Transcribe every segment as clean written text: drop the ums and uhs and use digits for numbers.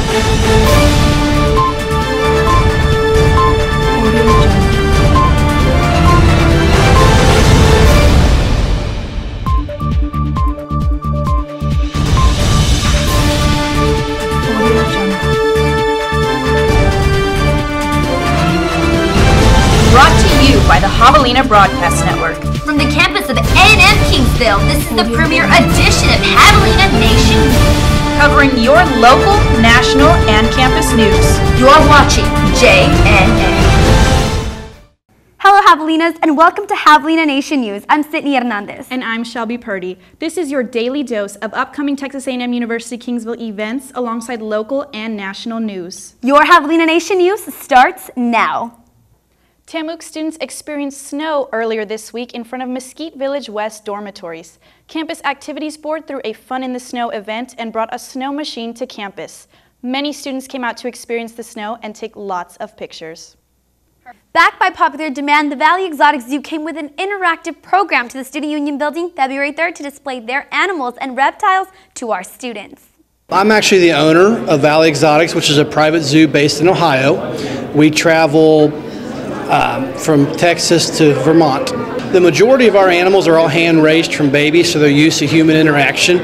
Brought to you by the Javelina Broadcast Network. From the campus of A&M Kingsville, this is the premiere edition of Javelina Nation, covering your local, national, and campus news. You're watching JNN. Hello Javelinas, and welcome to Javelina Nation News. I'm Sydney Hernandez. And I'm Shelby Purdy. This is your daily dose of upcoming Texas A&M University Kingsville events alongside local and national news. Your Javelina Nation News starts now. Tamook students experienced snow earlier this week in front of Mesquite Village West dormitories. Campus Activities Board threw a Fun in the Snow event and brought a snow machine to campus. Many students came out to experience the snow and take lots of pictures. Backed by popular demand, the Valley Exotic Zoo came with an interactive program to the Student Union building February 3rd to display their animals and reptiles to our students. I'm actually the owner of Valley Exotics, which is a private zoo based in Ohio. We travel from Texas to Vermont. The majority of our animals are all hand-raised from babies, so they're used to human interaction.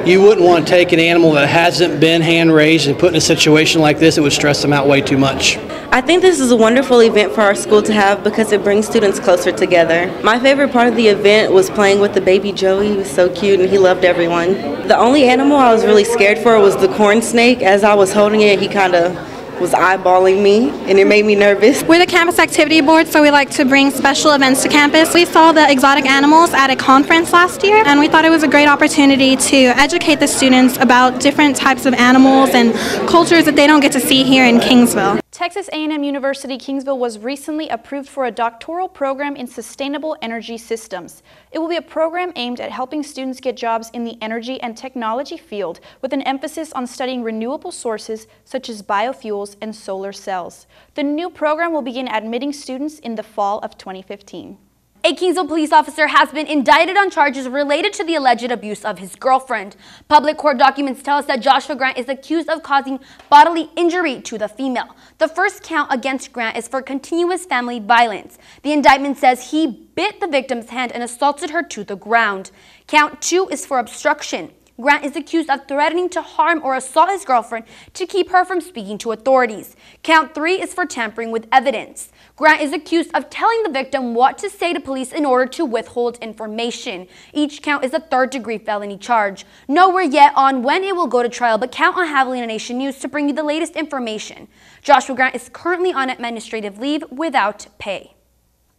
You wouldn't want to take an animal that hasn't been hand-raised and put in a situation like this. It would stress them out way too much. I think this is a wonderful event for our school to have because it brings students closer together. My favorite part of the event was playing with the baby Joey. He was so cute and he loved everyone. The only animal I was really scared for was the corn snake. As I was holding it, he kind of was eyeballing me, and it made me nervous. We're the Campus Activity Board, so we like to bring special events to campus. We saw the exotic animals at a conference last year, and we thought it was a great opportunity to educate the students about different types of animals and cultures that they don't get to see here in Kingsville. Texas A&M University Kingsville was recently approved for a doctoral program in sustainable energy systems. It will be a program aimed at helping students get jobs in the energy and technology field with an emphasis on studying renewable sources such as biofuels and solar cells. The new program will begin admitting students in the fall of 2015. A Kingsville police officer has been indicted on charges related to the alleged abuse of his girlfriend. Public court documents tell us that Joshua Grant is accused of causing bodily injury to the female. The first count against Grant is for continuous family violence. The indictment says he bit the victim's hand and assaulted her to the ground. Count 2 is for obstruction. Grant is accused of threatening to harm or assault his girlfriend to keep her from speaking to authorities. Count 3 is for tampering with evidence. Grant is accused of telling the victim what to say to police in order to withhold information. Each count is a third-degree felony charge. Nowhere yet on when it will go to trial, but count on Javelina Nation News to bring you the latest information. Joshua Grant is currently on administrative leave without pay.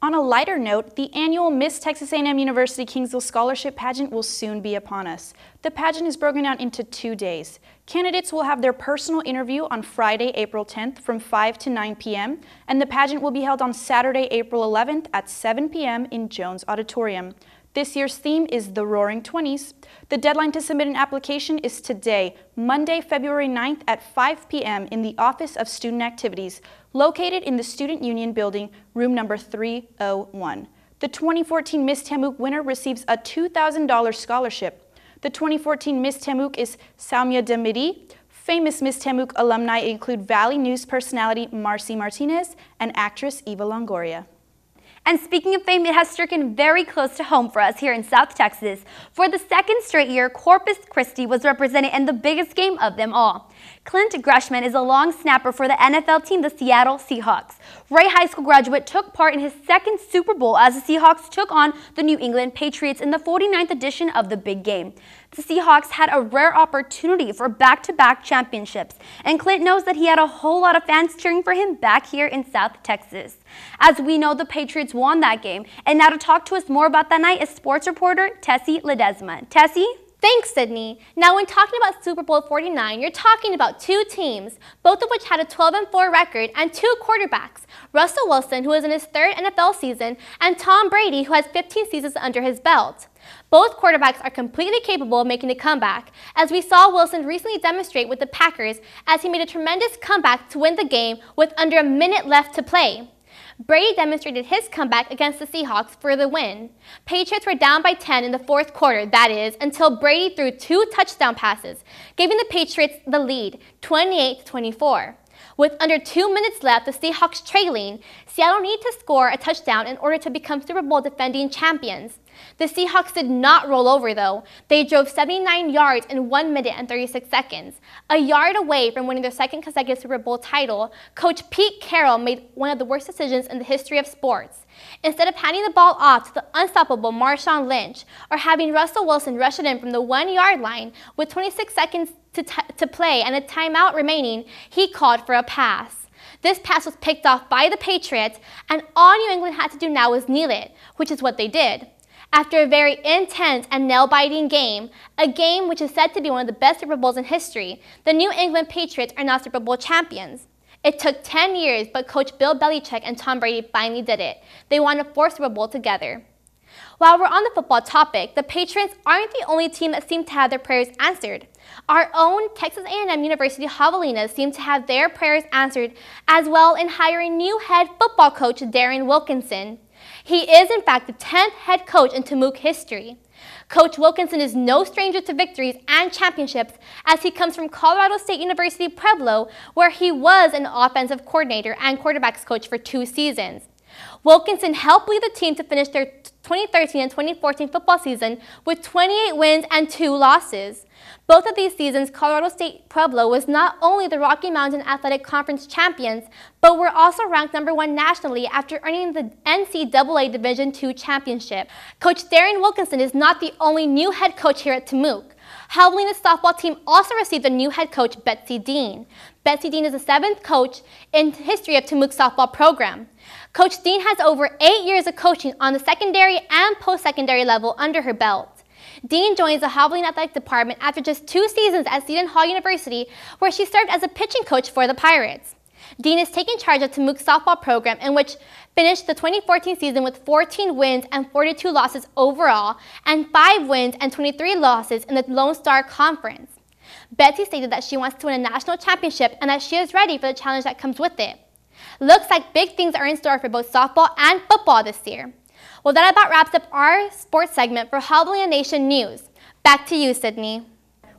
On a lighter note, the annual Miss Texas A&M University Kingsville Scholarship Pageant will soon be upon us. The pageant is broken down into 2 days. Candidates will have their personal interview on Friday, April 10th from 5 to 9 p.m., and the pageant will be held on Saturday, April 11th at 7 p.m. in Jones Auditorium. This year's theme is the Roaring 20s. The deadline to submit an application is today, Monday, February 9th at 5 p.m. in the Office of Student Activities, located in the Student Union Building, room number 301. The 2014 Miss Tamook winner receives a $2,000 scholarship. The 2014 Miss Tamook is Saumya Demidi. Famous Miss Tamook alumni include Valley News personality Marcy Martinez and actress Eva Longoria. And speaking of fame, it has stricken very close to home for us here in South Texas. For the second straight year, Corpus Christi was represented in the biggest game of them all. Clint Greshman is a long snapper for the NFL team, the Seattle Seahawks. Ray High School graduate took part in his second Super Bowl as the Seahawks took on the New England Patriots in the 49th edition of the big game. The Seahawks had a rare opportunity for back-to-back championships, and Clint knows that he had a whole lot of fans cheering for him back here in South Texas. As we know, the Patriots won that game, and now to talk to us more about that night is sports reporter Tessie Ledesma. Tessie? Thanks, Sydney. Now, when talking about Super Bowl 49, you're talking about two teams, both of which had a 12-4 record, and two quarterbacks, Russell Wilson, who is in his third NFL season, and Tom Brady, who has 15 seasons under his belt. Both quarterbacks are completely capable of making a comeback, as we saw Wilson recently demonstrate with the Packers as he made a tremendous comeback to win the game with under a minute left to play. Brady demonstrated his comeback against the Seahawks for the win. Patriots were down by 10 in the fourth quarter, that is, until Brady threw 2 touchdown passes, giving the Patriots the lead, 28-24. With under 2 minutes left, the Seahawks trailing, Seattle needed to score a touchdown in order to become Super Bowl defending champions. The Seahawks did not roll over, though. They drove 79 yards in 1 minute and 36 seconds. A yard away from winning their second consecutive Super Bowl title, Coach Pete Carroll made one of the worst decisions in the history of sports. Instead of handing the ball off to the unstoppable Marshawn Lynch or having Russell Wilson rush it in from the 1-yard line with 26 seconds to play and a timeout remaining, he called for a pass. This pass was picked off by the Patriots, and all New England had to do now was kneel it, which is what they did. After a very intense and nail-biting game, a game which is said to be one of the best Super Bowls in history, the New England Patriots are now Super Bowl champions. It took 10 years, but Coach Bill Belichick and Tom Brady finally did it. They won a 4th Super Bowl together. While we're on the football topic, the Patriots aren't the only team that seem to have their prayers answered. Our own Texas A&M University Javelina seem to have their prayers answered as well in hiring new head football coach Darren Wilkinson. He is, in fact, the 10th head coach in Temuque history. Coach Wilkinson is no stranger to victories and championships as he comes from Colorado State University Pueblo, where he was an offensive coordinator and quarterbacks coach for 2 seasons. Wilkinson helped lead the team to finish their 2013 and 2014 football season with 28 wins and 2 losses. Both of these seasons, Colorado State Pueblo was not only the Rocky Mountain Athletic Conference champions, but were also ranked #1 nationally after earning the NCAA Division II championship. Coach Darren Wilkinson is not the only new head coach here at Temuque. Javelina's softball team also received a new head coach, Betsy Dean. Betsy Dean is the 7th coach in the history of Temuque's softball program. Coach Dean has over 8 years of coaching on the secondary and post-secondary level under her belt. Dean joins the Javelina Athletic Department after just 2 seasons at Seton Hall University, where she served as a pitching coach for the Pirates. Dean is taking charge of Temuque's softball program, in which finished the 2014 season with 14 wins and 42 losses overall, and 5 wins and 23 losses in the Lone Star Conference. Betsy stated that she wants to win a national championship and that she is ready for the challenge that comes with it. Looks like big things are in store for both softball and football this year. Well, that about wraps up our sports segment for Javelina Nation News. Back to you, Sydney.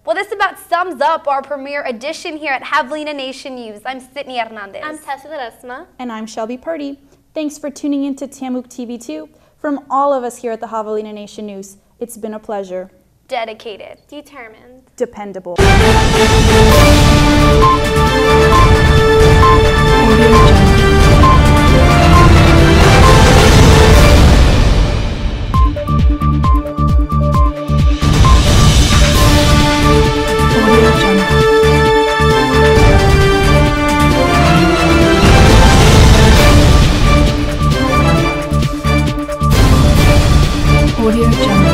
Well, this about sums up our premiere edition here at Javelina Nation News. I'm Sydney Hernandez. I'm Tessa Ledesma. And I'm Shelby Purdy. Thanks for tuning in to Temuque TV2. From all of us here at the Javelina Nation News, it's been a pleasure. Dedicated. Determined. Dependable. Audio Jungle.